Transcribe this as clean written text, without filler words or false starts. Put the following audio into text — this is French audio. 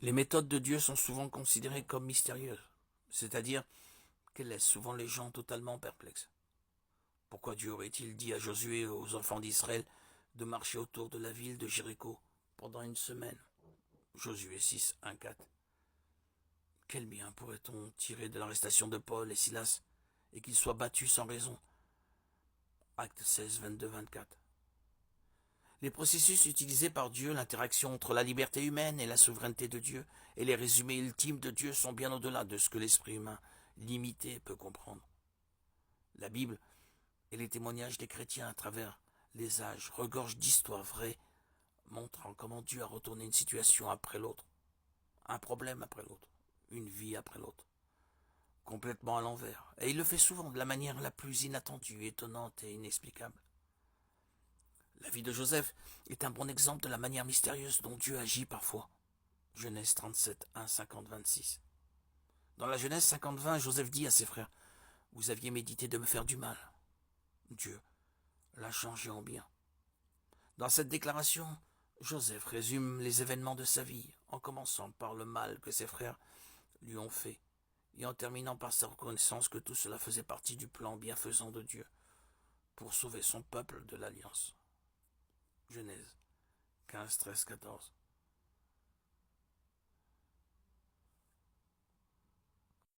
Les méthodes de Dieu sont souvent considérées comme mystérieuses, c'est-à-dire qu'elles laissent souvent les gens totalement perplexes. Pourquoi Dieu aurait-il dit à Josué et aux enfants d'Israël de marcher autour de la ville de Jéricho pendant une semaine? Josué 6, 1, 4. Quel bien pourrait-on tirer de l'arrestation de Paul et Silas et qu'ils soient battus sans raison? Acte 16, 22, 24. Les processus utilisés par Dieu, l'interaction entre la liberté humaine et la souveraineté de Dieu, et les résumés ultimes de Dieu sont bien au-delà de ce que l'esprit humain limité peut comprendre. La Bible et les témoignages des chrétiens à travers les âges regorgent d'histoires vraies, montrant comment Dieu a retourné une situation après l'autre, un problème après l'autre, une vie après l'autre, complètement à l'envers. Et il le fait souvent de la manière la plus inattendue, étonnante et inexplicable. La vie de Joseph est un bon exemple de la manière mystérieuse dont Dieu agit parfois. Genèse 37, 1, 50, 26. Dans la Genèse 50, 20, Joseph dit à ses frères: Vous aviez médité de me faire du mal. Dieu l'a changé en bien. Dans cette déclaration, Joseph résume les événements de sa vie, en commençant par le mal que ses frères lui ont fait, et en terminant par sa reconnaissance que tout cela faisait partie du plan bienfaisant de Dieu pour sauver son peuple de l'Alliance. Genèse 15, 13, 14.